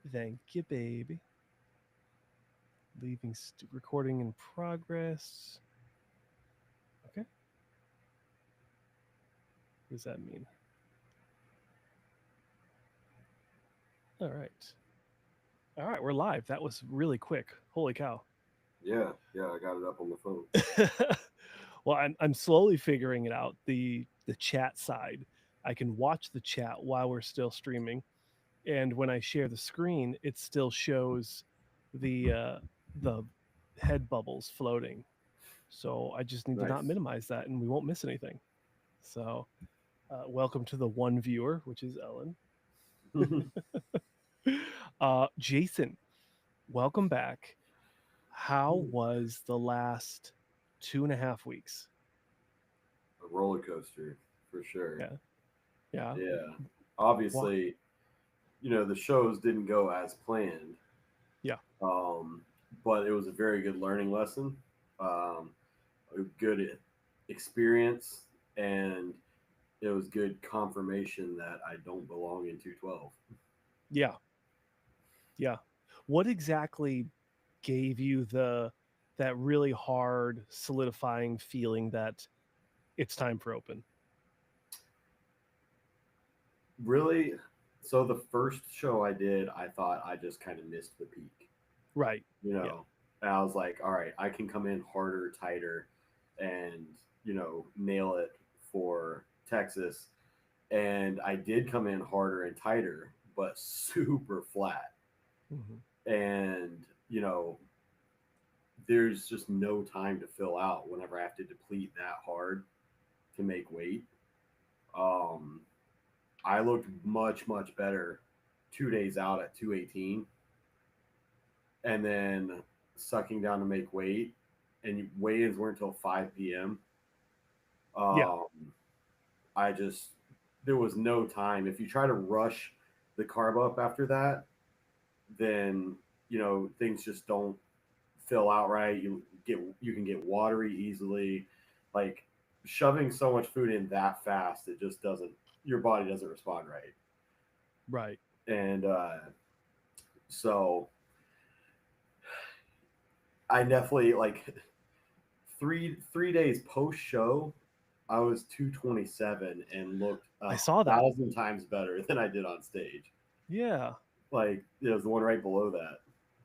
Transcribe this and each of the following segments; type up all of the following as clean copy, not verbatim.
Thank you, baby. Leaving recording in progress. Okay. What does that mean? All right. All right, we're live. That was really quick. Holy cow. Yeah, yeah, I got it up on the phone. Well, I'm slowly figuring it out. The chat side. I can watch the chat while we're still streaming, and when I share the screen, it still shows the head bubbles floating. So I just need to not Nice. minimize that, and we won't miss anything. So, welcome to the one viewer, which is Ellen. A Jason, welcome back. How was the last 2.5 weeks? roller coaster for sure. Yeah, yeah. Yeah. What? Obviously, the shows didn't go as planned, Yeah, um, but it was a very good learning lesson, um, a good experience, and it was good confirmation that I don't belong in 212. yeah, yeah. What exactly gave you that really hard, solidifying feeling that it's time for open? Really? So the first show I did, I thought I just kind of missed the peak. Right. you Yeah. know and I was like, all right, I can come in harder, tighter, and nail it for Texas. And I did come in harder and tighter, but super flat. Hmm. And there's just no time to fill out whenever I have to deplete that hard to make weight. um I looked much better 2 days out at 218, and then sucking down to make weight, and weigh-ins weren't until 5 p.m. Yeah. Um, I just there was no time. If you try to rush the carb up after that, then things just don't fill out right. You can get watery easily. Like, shoving so much food in that fast, it just doesn't. Your body doesn't respond right, Right. and so I definitely, like, 3 days post show, I was 227 and looked I a saw that. thousand times better than I did on stage. Yeah. Like, there's the one right below that.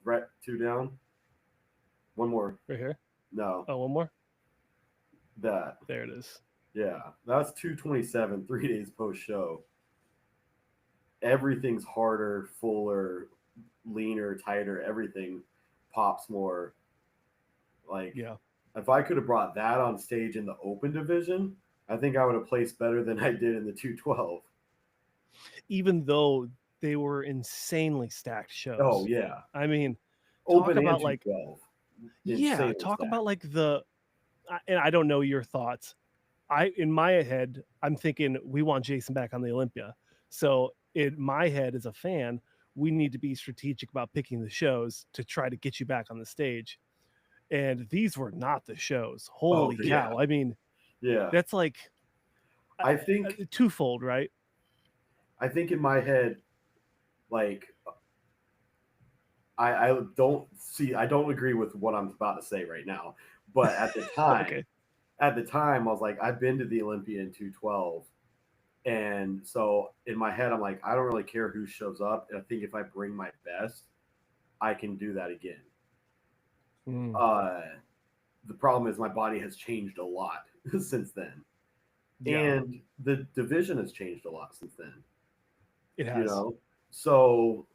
Right, two down. One more. Right here. No, Oh, one more. that. There it is. Yeah, that's 227. 3 days post show. Everything's harder, fuller, leaner, tighter. Everything pops more. Like, Yeah. if I could have brought that on stage in the open division, I think I would have placed better than I did in the 212. Even though they were insanely stacked Oh shows. yeah, I mean, talk open and about like, 212, yeah, insanely talk about stacked. like and I don't know your thoughts. In my head, I'm thinking we want Jason back on the Olympia. So in my head as a fan, we need to be strategic about picking the shows to try to get you back on the stage. And these were not the shows. Oh Holy yeah, cow. I mean, yeah. that's like I think twofold, right? I think in my head, like, I don't agree with what I'm about to say right now, but Okay. at the time I was like, I've been to the Olympia in 212, and so in my head I'm like, I don't really care who shows up. I think if I bring my best, I can do that again. Mm, Uh, the problem is my body has changed a lot since then, yeah, and the division has changed a lot since then. it You has. know, so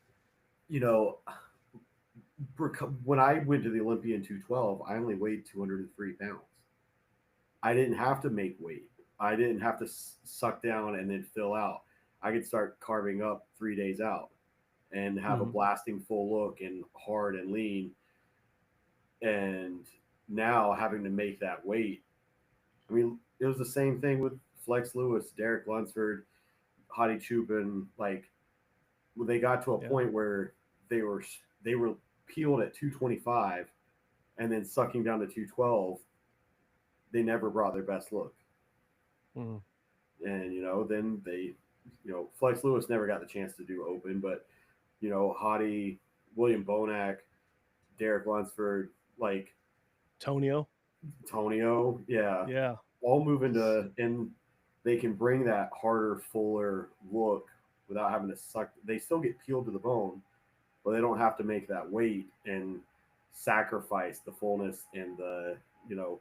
you know when I went to the Olympia in 212, I only weighed 203 pounds. I didn't have to make weight. I didn't have to suck down and then fill out. I could start carving up 3 days out and have a Hmm. blasting full look and hard and lean. And now having to make that weight, I mean, it was the same thing with Flex Lewis, Derek Lunsford, Hadi Chupin. Like, when they got to a Yeah. point where they were they were peeled at 225 and then sucking down to 212, they never brought their best look. Mm, And then they, Flex Lewis never got the chance to do open, but Hottie, William Bonac, Derek Lunsford, like Tonio. Tonio, yeah, Yeah. all move into, and they can bring that harder, fuller look without having to suck. They still get peeled to the bone, but they don't have to make that weight and sacrifice the fullness and you know,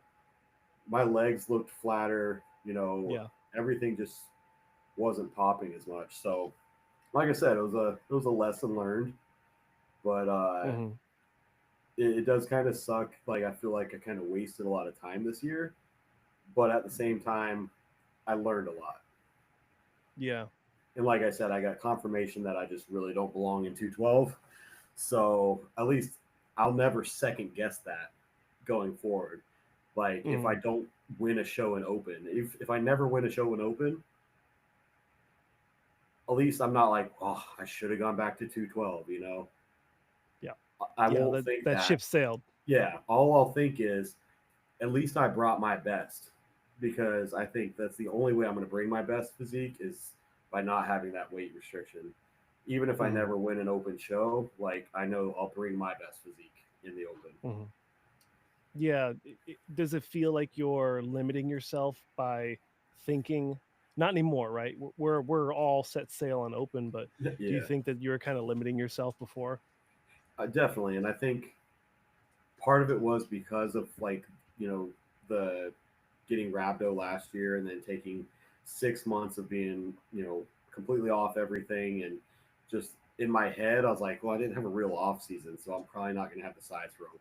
my legs looked flatter, Yeah. everything just wasn't popping as much. So, like I said, it was a lesson learned, but Hmm. it does kind of suck. Like I feel like I kind of wasted a lot of time this year, but at the same time, I learned a lot. Yeah. And like I said, I got confirmation that I just really don't belong in 212. So at least I'll never second guess that going forward. Like if I Hmm. don't win a show in open, if I never win a show in open, at least I'm not like, oh, I should have gone back to 212. Yeah. I Yeah. won't That think that that. ship sailed. Yeah, all I'll think is at least I brought my best, because I think that's the only way I'm going to bring my best physique is by not having that weight restriction. Even if I Hmm. never win an open show, like I know I'll bring my best physique in the open. Hmm. Yeah. Does it feel like you're limiting yourself by thinking? Not anymore, right? We're all set sail on open, but do you Yeah, think that you were kind of limiting yourself before? definitely. And I think part of it was because of like, the getting rhabdo last year and then taking 6 months of being, completely off everything, and just in my head, I was like, well, I didn't have a real off season, so I'm probably not going to have the size for open.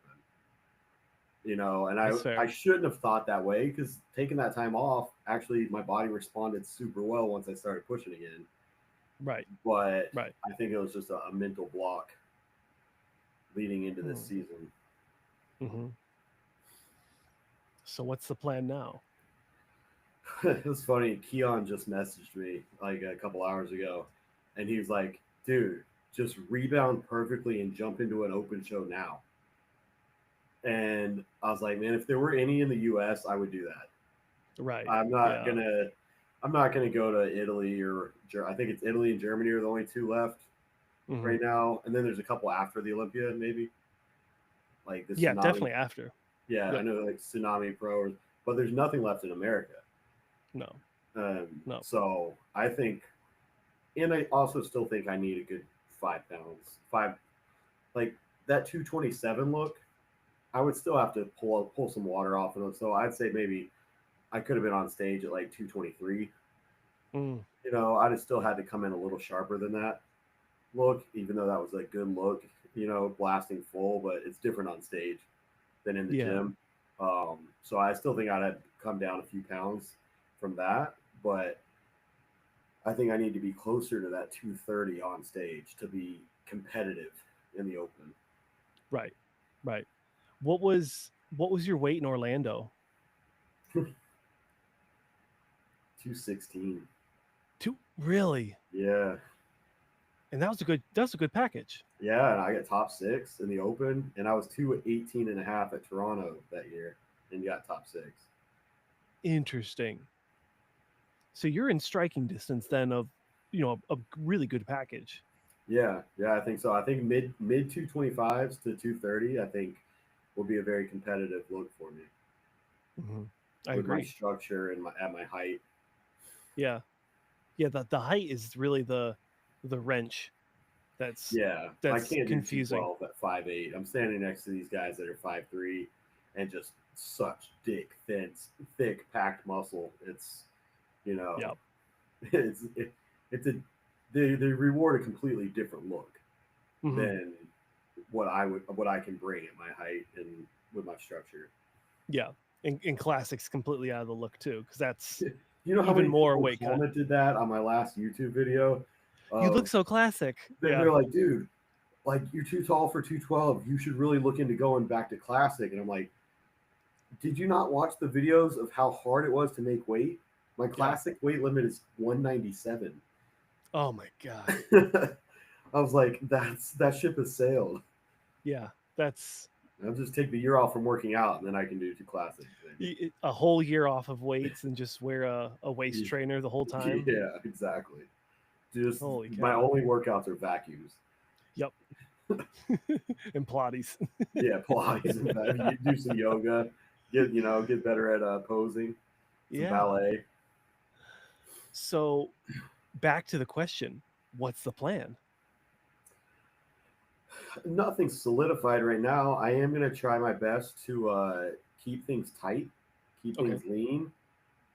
And I, That's I fair. shouldn't have thought that way, because taking that time off, actually, my body responded super well once I started pushing again. Right. But Right. I think it was just a mental block leading into this Hmm. season. Hmm. So what's the plan now? It was funny. Keon just messaged me like a couple hours ago, and he was like, "Dude, just rebound perfectly and jump into an open show now." And I was like, "Man, if there were any in the U.S., I would do that. Right. I'm not Yeah. gonna, I'm not gonna go to Italy or I think it's Italy and Germany are the only two left Hmm. right now, and then there's a couple after the Olympia, maybe like the Yeah. Tsunami. Definitely after. Yeah, I Right. know like Tsunami Pro, but there's nothing left in America. No. No. So I think, and I also still think I need a good 5 pounds. Like that 227 look, I would still have to pull some water off of them. So I'd say maybe I could have been on stage at like 223. Mm. I'd have still had to come in a little sharper than that look, even though that was a good look, blasting full, but it's different on stage than in the Yeah. gym. So I still think I'd have come down a few pounds from that, but I think I need to be closer to that 230 on stage to be competitive in the open. Right. Right. What was your weight in Orlando? 216. Two, really? Yeah. And that was a good package. Yeah. And I got top six in the open, and I was 218 and a half at Toronto that year and got top six. Interesting. So you're in striking distance then of a really good package. Yeah. Yeah. I think so. I think mid 225s to 230, I think will be a very competitive look for me Hmm. I with my agree. structure and at my height. Yeah. Yeah. The height is really the wrench that's Yeah, I that's can't do confusing. 212 at 5'8". I'm standing next to these guys that are 5'3", and just such thick, packed muscle. It's you know, Yeah. it's a they reward a completely different look Hmm. than what I can bring at my height and with my structure. Yeah. And classics completely out of the look too, because that's You know how even many more people weight cut. commented that on my last YouTube video? You look Of so classic. they're Yeah. like, dude, like you're too tall for 212. You should really look into going back to classic. And I'm like, did you not watch the videos of how hard it was to make weight? My Yeah. classic weight limit is 197. Oh my god. I was like, that ship has sailed. Yeah. That's I'll just take the year off from working out, and then I can do two classic, maybe. a whole year off of weights and just wear a waist trainer the whole time. Yeah, exactly. Just Holy my cow. only workouts are vacuums. Yep. And Pilates. Yeah, Pilates and that. You do some yoga, get better at posing, some Yeah. ballet. So back to the question, what's the plan? Nothing solidified right now. I am gonna try my best to keep things tight, keep Okay. things lean,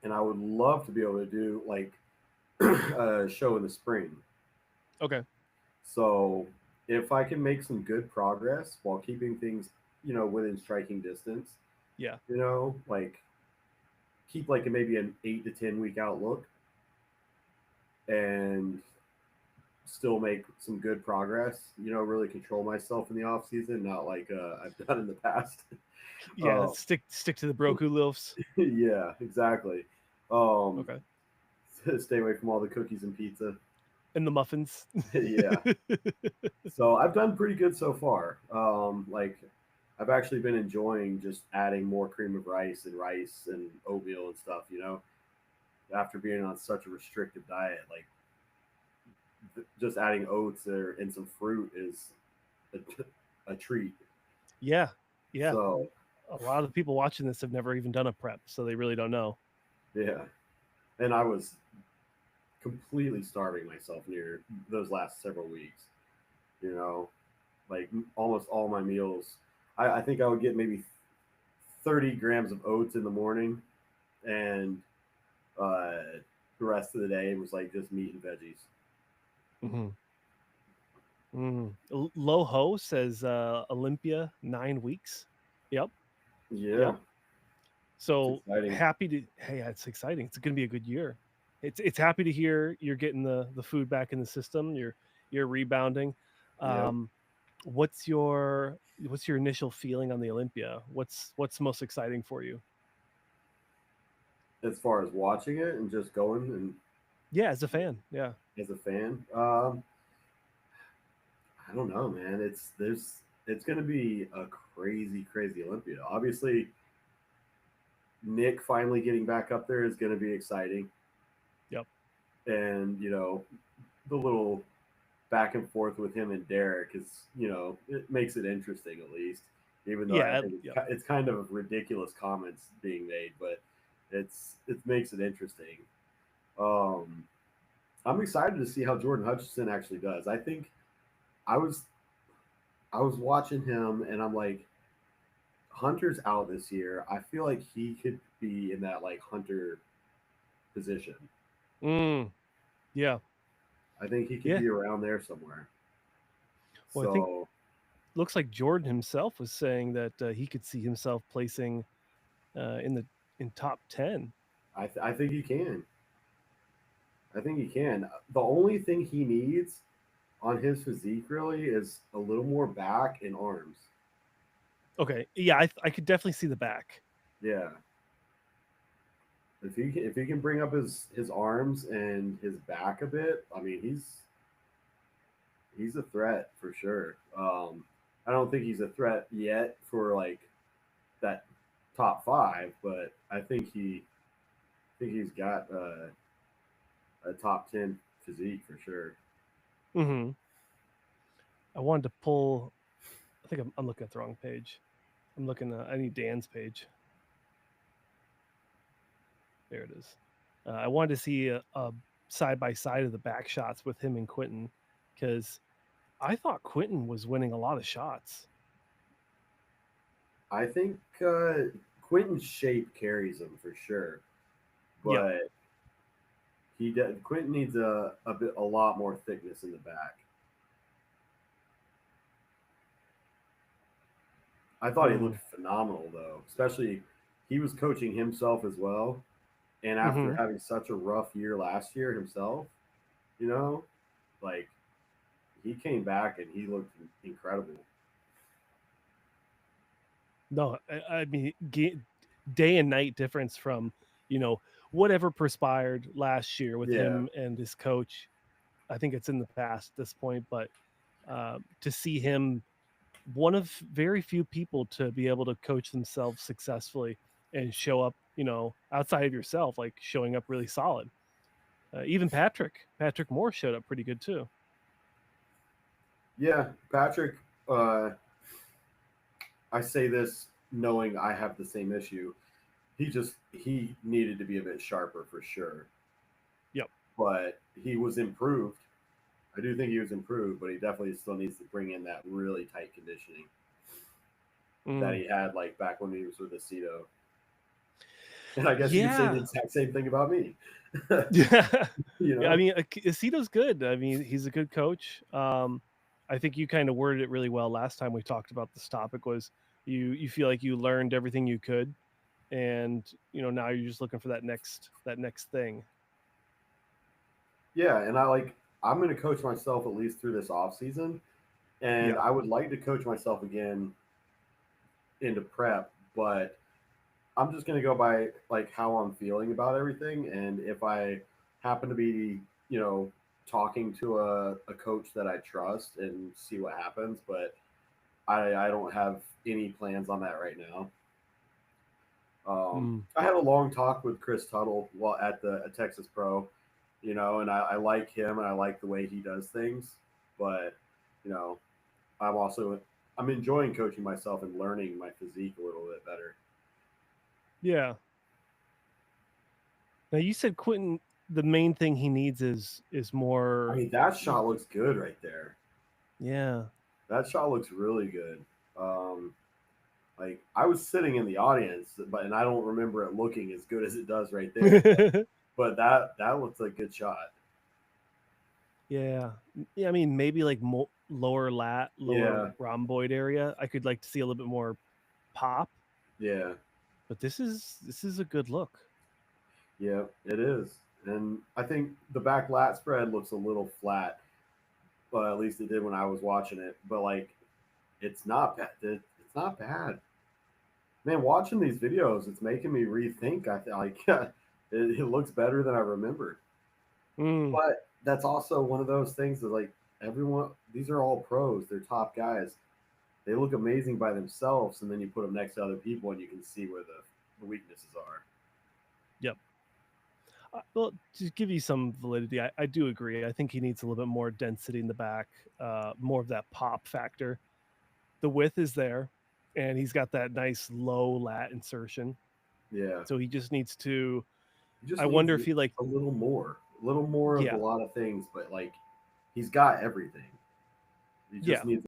and I would love to be able to do like a show in the spring. Okay. So if I can make some good progress while keeping things, within striking distance, Yeah. like keep like maybe an 8 to 10 week outlook and still make some good progress, really control myself in the off season, not like I've done in the past. Yeah. um, Stick to the Broku loaves. yeah, exactly. Um, Okay. stay away from all the cookies and pizza. And the muffins. Yeah. So I've done pretty good so far. Like I've actually been enjoying just adding more cream of rice and oatmeal and stuff, after being on such a restrictive diet. Like just adding oats or and some fruit is a treat. Yeah. Yeah. So A lot of people watching this have never even done a prep, so they really don't know. yeah, and I was completely starving myself near those last several weeks. You know, like almost all my meals. I think I would get maybe 30 grams of oats in the morning, and uh, the rest of the day was like just meat and veggies. Mm-hmm. Loho says Olympia 9 weeks. Yep. Yeah, Yep. it's So exciting. happy to. Hey, it's exciting. It's going to be a good year. It's happy to hear you're getting the food back in the system. You're rebounding. Yep. Um, what's your initial feeling on the Olympia? What's most exciting for you? As far as watching it and just going and Yeah, as a fan. Yeah. as a fan, I don't know, man. It's going to be a crazy, crazy Olympia. Obviously, Nick finally getting back up there is going to be exciting, Yep. and the little back and forth with him and Derek is, it makes it interesting at least. Even though I Yeah. think Yep. it's kind of ridiculous comments being made, but it makes it interesting. Um, I'm excited to see how Jordan Hutchinson actually does. I think I was I was watching him and I'm like, Hunter's out this year. I feel like he could be in that like Hunter position. Mm, yeah. I think he could Yeah. be around there somewhere. Well, I think So looks like Jordan himself was saying that he could see himself placing in the in top 10. I think he can. I think he can. The only thing he needs on his physique really is a little more back and arms. Okay. Yeah, I could definitely see the back. Yeah. If he can bring up his arms and his back a bit, I mean he's a threat for sure. I don't think he's a threat yet for like that top five, but I think he's got a top 10 physique for sure. Hmm. I wanted to pull. I think I'm looking at the wrong page. I'm looking. I need Dan's page. There it is. I wanted to see a side by side of the back shots with him and Quentin, because I thought Quentin was winning a lot of shots. I think Quentin's shape carries him for sure, Yep. but Quentin needs a lot more thickness in the back. I thought he Mm. looked phenomenal though, especially he was coaching himself as well, and after Hmm. having such a rough year last year himself, you know, like he came back and he looked incredible. No, I mean, day and night difference from whatever perspired last year with Yeah, him and his coach. I think it's in the past at this point, but to see him, one of very few people to be able to coach themselves successfully and show up, outside of yourself, like showing up really solid. Even Patrick Moore showed up pretty good too. Yeah, Patrick. I say this knowing I have the same issue. He needed to be a bit sharper for sure, Yep. but he was improved. I do think he was improved, but he definitely still needs to bring in that really tight conditioning that Mm. he had like back when he was with Aceto. And I guess you could say the Yeah. exact same thing about me. Yeah. You Yeah, I know? mean, Aceto's good. I mean, he's a good coach. I think you kind of worded it really well last time we talked about this topic. Was you feel like you learned everything you could, and now you're just looking for that next thing. Yeah, and I'm going to coach myself at least through this off season, and Yeah. I would like to coach myself again into prep, but I'm just going to go by like how I'm feeling about everything, and if I happen to be, you know, talking to a coach that I trust and see what happens, but I don't have any plans on that right now. Mm. I had a long talk with Chris Tuttle while at the Texas Pro, and I like him and I like the way he does things, but you know, I'm also I'm enjoying coaching myself and learning my physique a little bit better. Yeah. Now you said Quentin. The main thing he needs is I more. mean, that shot looks good right there. Yeah. That shot looks really good. Um, like I was sitting in the audience, but and I don't remember it looking as good as it does right there. But that looks like a good shot. Yeah. Yeah, I mean, maybe like lower lat, lower Yeah, rhomboid area. I could like to see a little bit more pop, yeah, but this is a good look. yeah. It is, and I think the back lat spread looks a little flat. But at least it did when I was watching it. But like, it's not bad. It's not bad. Man, watching these videos, it's making me rethink. I feel like it looks better than I remembered. Mm, But that's also one of those things that like everyone, these are all pros. They're top guys. They look amazing by themselves, and then you put them next to other people, and you can see where the weaknesses are. yep. Well, to give you some validity, I do agree. I think he needs a little bit more density in the back, more of that pop factor. The width is there, and he's got that nice low lat insertion. Yeah, So he just needs to. he just I needs wonder if he like. a little more of a Yeah, lot of things. But like, he's got everything. He just yeah. needs